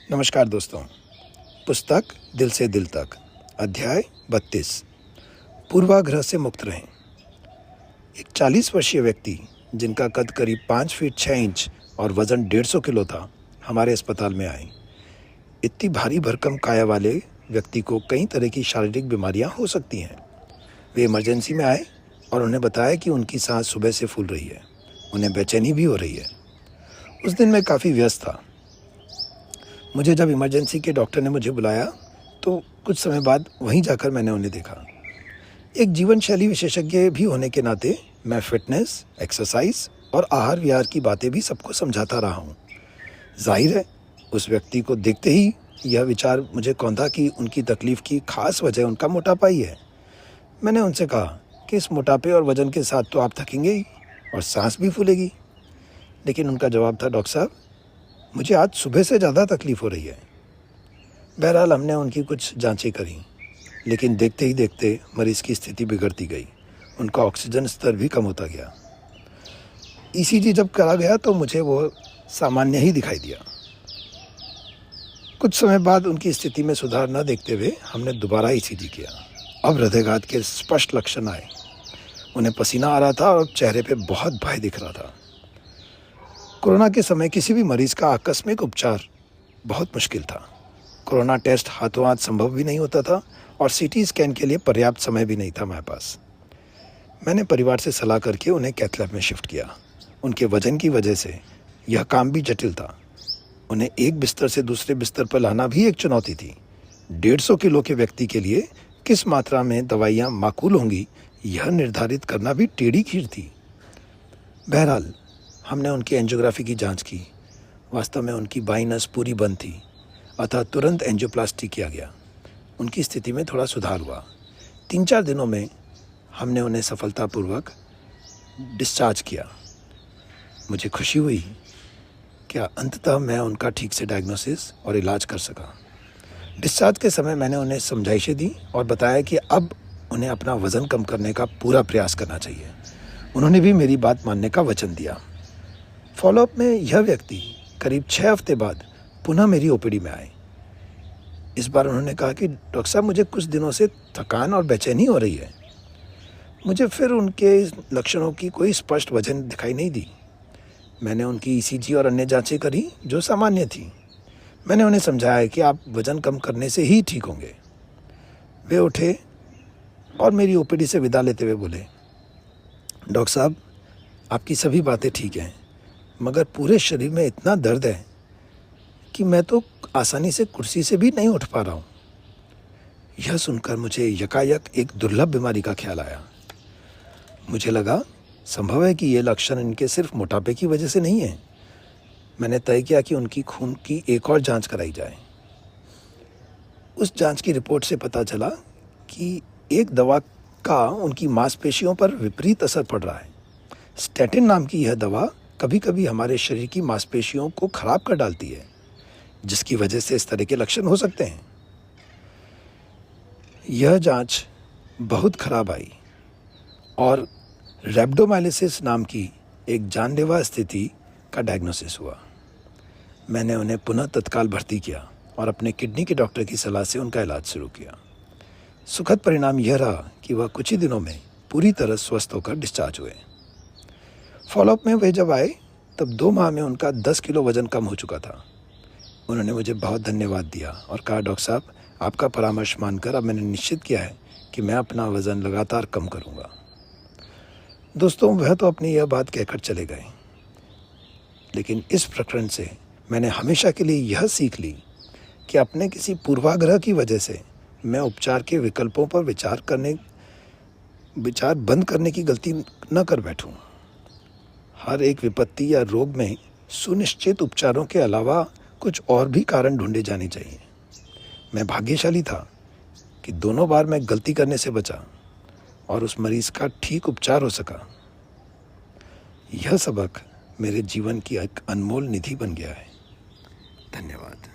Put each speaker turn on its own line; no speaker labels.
नमस्कार दोस्तों। पुस्तक दिल से दिल तक, अध्याय 32। पूर्वाग्रह से मुक्त रहें। एक 40 वर्षीय व्यक्ति जिनका कद करीब 5 फीट 6 इंच और वजन 150 किलो था, हमारे अस्पताल में आए। इतनी भारी भरकम काया वाले व्यक्ति को कई तरह की शारीरिक बीमारियां हो सकती हैं। वे इमरजेंसी में आए और उन्हें बताया कि उनकी सांस सुबह से फूल रही है, उन्हें बेचैनी भी हो रही है। उस दिन मैं काफ़ी व्यस्त था। मुझे जब इमरजेंसी के डॉक्टर ने मुझे बुलाया तो कुछ समय बाद वहीं जाकर मैंने उन्हें देखा। एक जीवन शैली विशेषज्ञ भी होने के नाते मैं फिटनेस, एक्सरसाइज और आहार विहार की बातें भी सबको समझाता रहा हूँ। जाहिर है, उस व्यक्ति को देखते ही यह विचार मुझे कौंधा कि उनकी तकलीफ की खास वजह उनका मोटापा ही है। मैंने उनसे कहा कि इस मोटापे और वजन के साथ तो आप थकेंगे ही और सांस भी फूलेगी। लेकिन उनका जवाब था, डॉक्टर साहब, मुझे आज सुबह से ज़्यादा तकलीफ़ हो रही है। बहरहाल हमने उनकी कुछ जांचें करी, लेकिन देखते ही देखते मरीज़ की स्थिति बिगड़ती गई। उनका ऑक्सीजन स्तर भी कम होता गया। ईसीजी जब करा गया तो मुझे वो सामान्य ही दिखाई दिया। कुछ समय बाद उनकी स्थिति में सुधार न देखते हुए हमने दोबारा ईसीजी किया। अब हृदयघात के स्पष्ट लक्षण आए। उन्हें पसीना आ रहा था और चेहरे पे बहुत भय दिख रहा था। कोरोना के समय किसी भी मरीज़ का आकस्मिक उपचार बहुत मुश्किल था। कोरोना टेस्ट हाथों हाथ संभव भी नहीं होता था और सीटी स्कैन के लिए पर्याप्त समय भी नहीं था हमारे पास। मैंने परिवार से सलाह करके उन्हें कैथ लैब में शिफ्ट किया। उनके वजन की वजह से यह काम भी जटिल था। उन्हें एक बिस्तर से दूसरे बिस्तर पर लाना भी एक चुनौती थी। 150 किलो के व्यक्ति के लिए किस मात्रा में दवाइयाँ माकूल होंगी, यह निर्धारित करना भी टेढ़ी खीर थी। बहरहाल हमने उनकी एंजियोग्राफी की जांच की। वास्तव में उनकी बाईं नस पूरी बंद थी, अतः तुरंत एंजियोप्लास्टी किया गया। उनकी स्थिति में थोड़ा सुधार हुआ। 3-4 दिनों में हमने उन्हें सफलतापूर्वक डिस्चार्ज किया। मुझे खुशी हुई कि अंततः मैं उनका ठीक से डायग्नोसिस और इलाज कर सका। डिस्चार्ज के समय मैंने उन्हें समझाइशें दी और बताया कि अब उन्हें अपना वज़न कम करने का पूरा प्रयास करना चाहिए। उन्होंने भी मेरी बात मानने का वचन दिया। फॉलोअप में यह व्यक्ति करीब 6 हफ्ते बाद पुनः मेरी ओपीडी में आए। इस बार उन्होंने कहा कि डॉक्टर साहब, मुझे कुछ दिनों से थकान और बेचैनी हो रही है। मुझे फिर उनके लक्षणों की कोई स्पष्ट वजह दिखाई नहीं दी। मैंने उनकी ईसीजी और अन्य जांचें करी जो सामान्य थी। मैंने उन्हें समझाया कि आप वज़न कम करने से ही ठीक होंगे। वे उठे और मेरी ओपीडी से विदा लेते हुए बोले, डॉक्टर साहब, आपकी सभी बातें ठीक हैं, मगर पूरे शरीर में इतना दर्द है कि मैं तो आसानी से कुर्सी से भी नहीं उठ पा रहा हूँ। यह सुनकर मुझे यकायक एक दुर्लभ बीमारी का ख्याल आया। मुझे लगा संभव है कि ये लक्षण इनके सिर्फ मोटापे की वजह से नहीं है। मैंने तय किया कि उनकी खून की एक और जांच कराई जाए। उस जांच की रिपोर्ट से पता चला कि एक दवा का उनकी मांसपेशियों पर विपरीत असर पड़ रहा है। स्टैटिन नाम की यह दवा कभी कभी हमारे शरीर की मांसपेशियों को खराब कर डालती है, जिसकी वजह से इस तरह के लक्षण हो सकते हैं। यह जांच बहुत खराब आई और रेब्डोमायलिसिस नाम की एक जानलेवा स्थिति का डायग्नोसिस हुआ। मैंने उन्हें पुनः तत्काल भर्ती किया और अपने किडनी के डॉक्टर की सलाह से उनका इलाज शुरू किया। सुखद परिणाम यह रहा कि वह कुछ ही दिनों में पूरी तरह स्वस्थ होकर डिस्चार्ज हुए। फॉलोअप में वे जब आए तब 2 माह में उनका 10 किलो वज़न कम हो चुका था। उन्होंने मुझे बहुत धन्यवाद दिया और कहा, डॉक्टर साहब, आपका परामर्श मानकर अब मैंने निश्चित किया है कि मैं अपना वज़न लगातार कम करूँगा। दोस्तों, वह तो अपनी यह बात कहकर चले गए, लेकिन इस प्रकरण से मैंने हमेशा के लिए यह सीख ली कि अपने किसी पूर्वाग्रह की वजह से मैं उपचार के विकल्पों पर विचार बंद करने की गलती न कर बैठूं। हर एक विपत्ति या रोग में सुनिश्चित उपचारों के अलावा कुछ और भी कारण ढूंढे जाने चाहिए। मैं भाग्यशाली था कि दोनों बार मैं गलती करने से बचा और उस मरीज का ठीक उपचार हो सका। यह सबक मेरे जीवन की एक अनमोल निधि बन गया है। धन्यवाद।